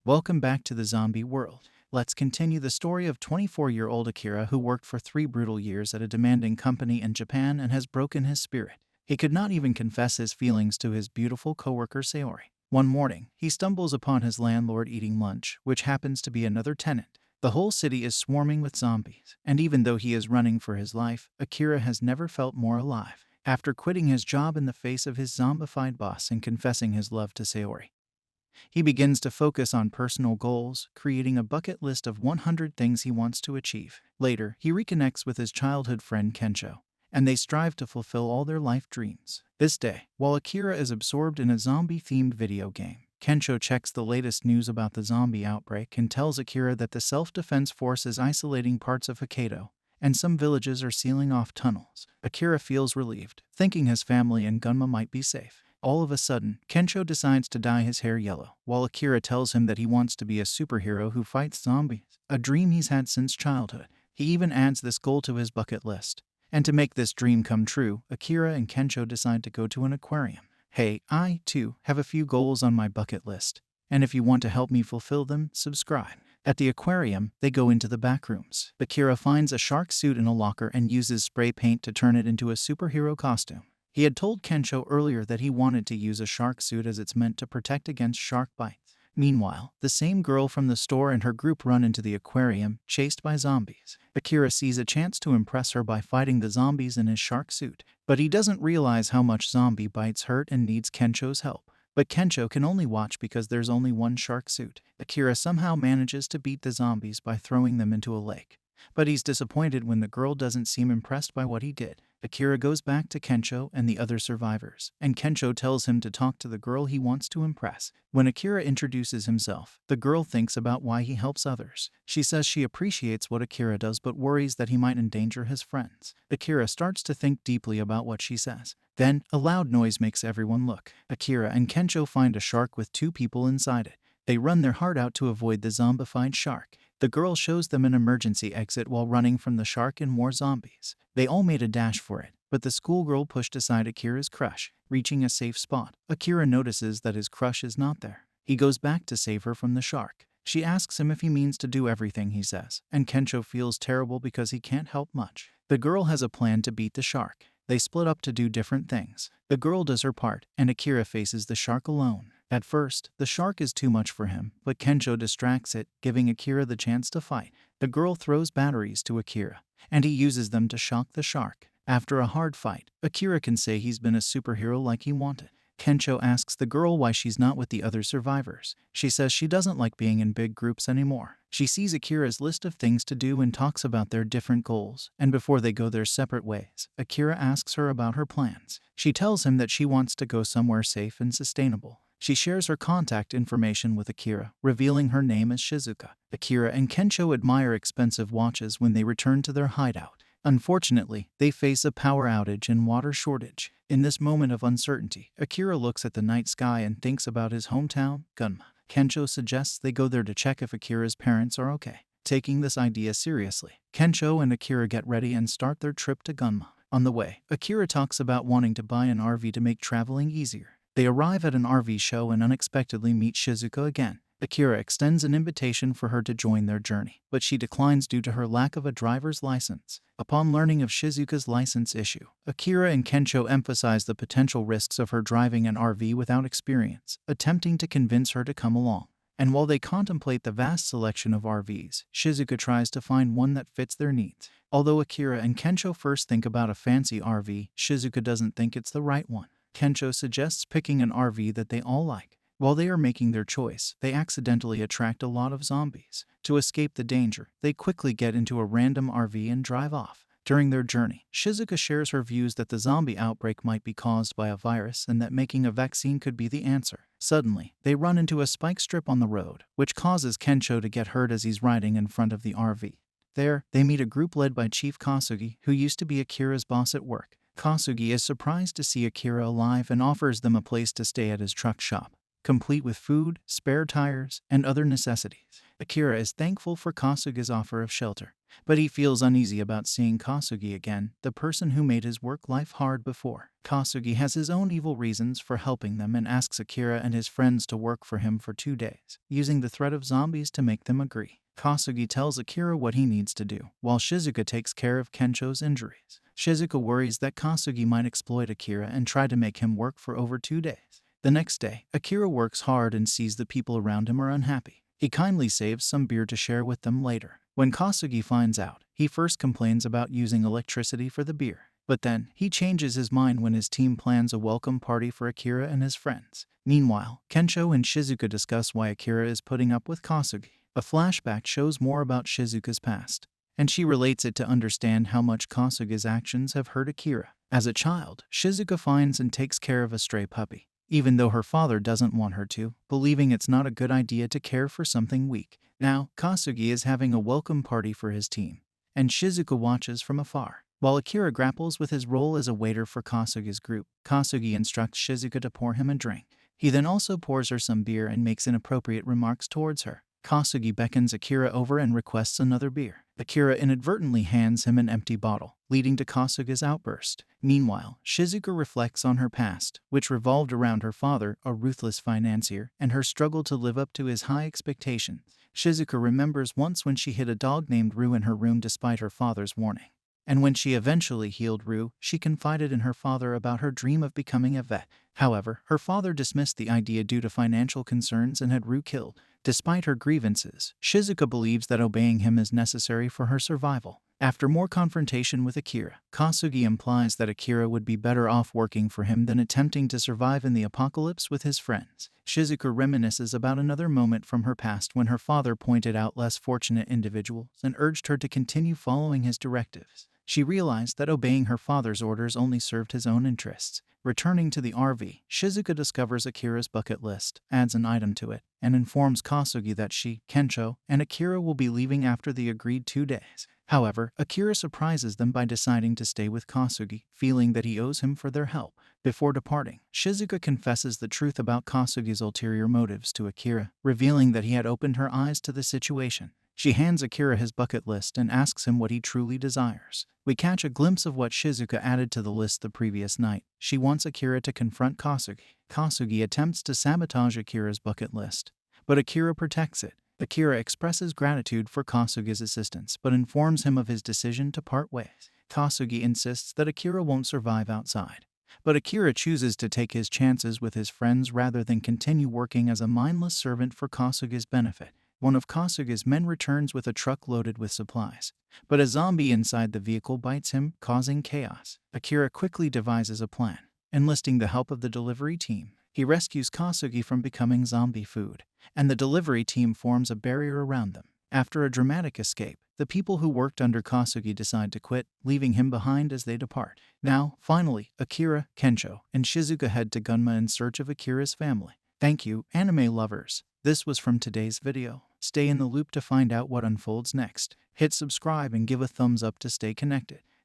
Welcome back to the zombie world. Let's continue the story of 24-year-old Akira who worked for 3 brutal years at a demanding company in Japan and has broken his spirit. He could not even confess his feelings to his beautiful coworker Sayori. One morning, he stumbles upon his landlord eating lunch, which happens to be another tenant. The whole city is swarming with zombies, and even though he is running for his life, Akira has never felt more alive. After quitting his job in the face of his zombified boss and confessing his love to Sayori, he begins to focus on personal goals, creating a bucket list of 100 things he wants to achieve. Later, he reconnects with his childhood friend Kensho, and they strive to fulfill all their life dreams. This day, while Akira is absorbed in a zombie-themed video game, Kensho checks the latest news about the zombie outbreak and tells Akira that the self-defense force is isolating parts of Hokkaido, and some villages are sealing off tunnels. Akira feels relieved, thinking his family and Gunma might be safe. All of a sudden, Kensho decides to dye his hair yellow, while Akira tells him that he wants to be a superhero who fights zombies, a dream he's had since childhood. He even adds this goal to his bucket list. And to make this dream come true, Akira and Kensho decide to go to an aquarium. Hey, I, too, have a few goals on my bucket list, and if you want to help me fulfill them, subscribe. At the aquarium, they go into the back rooms. Akira finds a shark suit in a locker and uses spray paint to turn it into a superhero costume. He had told Kensho earlier that he wanted to use a shark suit as it's meant to protect against shark bites. Meanwhile, the same girl from the store and her group run into the aquarium, chased by zombies. Akira sees a chance to impress her by fighting the zombies in his shark suit, but he doesn't realize how much zombie bites hurt and needs Kensho's help. But Kensho can only watch because there's only one shark suit. Akira somehow manages to beat the zombies by throwing them into a lake, but he's disappointed when the girl doesn't seem impressed by what he did. Akira goes back to Kensho and the other survivors, and Kensho tells him to talk to the girl he wants to impress. When Akira introduces himself, the girl thinks about why he helps others. She says she appreciates what Akira does but worries that he might endanger his friends. Akira starts to think deeply about what she says. Then, a loud noise makes everyone look. Akira and Kensho find a shark with 2 people inside it. They run their heart out to avoid the zombified shark. The girl shows them an emergency exit while running from the shark and more zombies. They all made a dash for it, but the schoolgirl pushed aside Akira's crush. Reaching a safe spot, Akira notices that his crush is not there. He goes back to save her from the shark. She asks him if he means to do everything he says, and Kensho feels terrible because he can't help much. The girl has a plan to beat the shark. They split up to do different things. The girl does her part, and Akira faces the shark alone. At first, the shark is too much for him, but Kensho distracts it, giving Akira the chance to fight. The girl throws batteries to Akira, and he uses them to shock the shark. After a hard fight, Akira can say he's been a superhero like he wanted. Kensho asks the girl why she's not with the other survivors. She says she doesn't like being in big groups anymore. She sees Akira's list of things to do and talks about their different goals, and before they go their separate ways, Akira asks her about her plans. She tells him that she wants to go somewhere safe and sustainable. She shares her contact information with Akira, revealing her name as Shizuka. Akira and Kensho admire expensive watches when they return to their hideout. Unfortunately, they face a power outage and water shortage. In this moment of uncertainty, Akira looks at the night sky and thinks about his hometown, Gunma. Kensho suggests they go there to check if Akira's parents are okay. Taking this idea seriously, Kensho and Akira get ready and start their trip to Gunma. On the way, Akira talks about wanting to buy an RV to make traveling easier. They arrive at an RV show and unexpectedly meet Shizuka again. Akira extends an invitation for her to join their journey, but she declines due to her lack of a driver's license. Upon learning of Shizuka's license issue, Akira and Kensho emphasize the potential risks of her driving an RV without experience, attempting to convince her to come along. And while they contemplate the vast selection of RVs, Shizuka tries to find one that fits their needs. Although Akira and Kensho first think about a fancy RV, Shizuka doesn't think it's the right one. Kensho suggests picking an RV that they all like. While they are making their choice, they accidentally attract a lot of zombies. To escape the danger, they quickly get into a random RV and drive off. During their journey, Shizuka shares her views that the zombie outbreak might be caused by a virus and that making a vaccine could be the answer. Suddenly, they run into a spike strip on the road, which causes Kensho to get hurt as he's riding in front of the RV. There, they meet a group led by Chief Kasugi, who used to be Akira's boss at work. Kasugi is surprised to see Akira alive and offers them a place to stay at his truck shop, complete with food, spare tires, and other necessities. Akira is thankful for Kasugi's offer of shelter. But he feels uneasy about seeing Kasugi again, the person who made his work life hard before. Kasugi has his own evil reasons for helping them and asks Akira and his friends to work for him for 2 days, using the threat of zombies to make them agree. Kasugi tells Akira what he needs to do, while Shizuka takes care of Kensho's injuries. Shizuka worries that Kasugi might exploit Akira and try to make him work for over 2 days. The next day, Akira works hard and sees the people around him are unhappy. He kindly saves some beer to share with them later. When Kasugi finds out, he first complains about using electricity for the beer. But then, he changes his mind when his team plans a welcome party for Akira and his friends. Meanwhile, Kensho and Shizuka discuss why Akira is putting up with Kasugi. A flashback shows more about Shizuka's past, and she relates it to understand how much Kasugi's actions have hurt Akira. As a child, Shizuka finds and takes care of a stray puppy, even though her father doesn't want her to, believing it's not a good idea to care for something weak. Now, Kasugi is having a welcome party for his team, and Shizuka watches from afar. While Akira grapples with his role as a waiter for Kasugi's group, Kasugi instructs Shizuka to pour him a drink. He then also pours her some beer and makes inappropriate remarks towards her. Kasugi beckons Akira over and requests another beer. Akira inadvertently hands him an empty bottle, leading to Kasugi's outburst. Meanwhile, Shizuka reflects on her past, which revolved around her father, a ruthless financier, and her struggle to live up to his high expectations. Shizuka remembers once when she hid a dog named Rue in her room despite her father's warning. And when she eventually healed Rue, she confided in her father about her dream of becoming a vet. However, her father dismissed the idea due to financial concerns and had Rue killed. Despite her grievances, Shizuka believes that obeying him is necessary for her survival. After more confrontation with Akira, Kasugi implies that Akira would be better off working for him than attempting to survive in the apocalypse with his friends. Shizuka reminisces about another moment from her past when her father pointed out less fortunate individuals and urged her to continue following his directives. She realized that obeying her father's orders only served his own interests. Returning to the RV, Shizuka discovers Akira's bucket list, adds an item to it, and informs Kasugi that she, Kensho, and Akira will be leaving after the agreed 2 days. However, Akira surprises them by deciding to stay with Kasugi, feeling that he owes him for their help. Before departing, Shizuka confesses the truth about Kasugi's ulterior motives to Akira, revealing that he had opened her eyes to the situation. She hands Akira his bucket list and asks him what he truly desires. We catch a glimpse of what Shizuka added to the list the previous night. She wants Akira to confront Kasugi. Kasugi attempts to sabotage Akira's bucket list, but Akira protects it. Akira expresses gratitude for Kasugi's assistance, but informs him of his decision to part ways. Kasugi insists that Akira won't survive outside, but Akira chooses to take his chances with his friends rather than continue working as a mindless servant for Kasugi's benefit. One of Kasugi's men returns with a truck loaded with supplies, but a zombie inside the vehicle bites him, causing chaos. Akira quickly devises a plan, enlisting the help of the delivery team. He rescues Kasugi from becoming zombie food, and the delivery team forms a barrier around them. After a dramatic escape, the people who worked under Kasugi decide to quit, leaving him behind as they depart. Now, finally, Akira, Kensho, and Shizuka head to Gunma in search of Akira's family. Thank you, anime lovers. This was from today's video. Stay in the loop to find out what unfolds next. Hit subscribe and give a thumbs up to stay connected.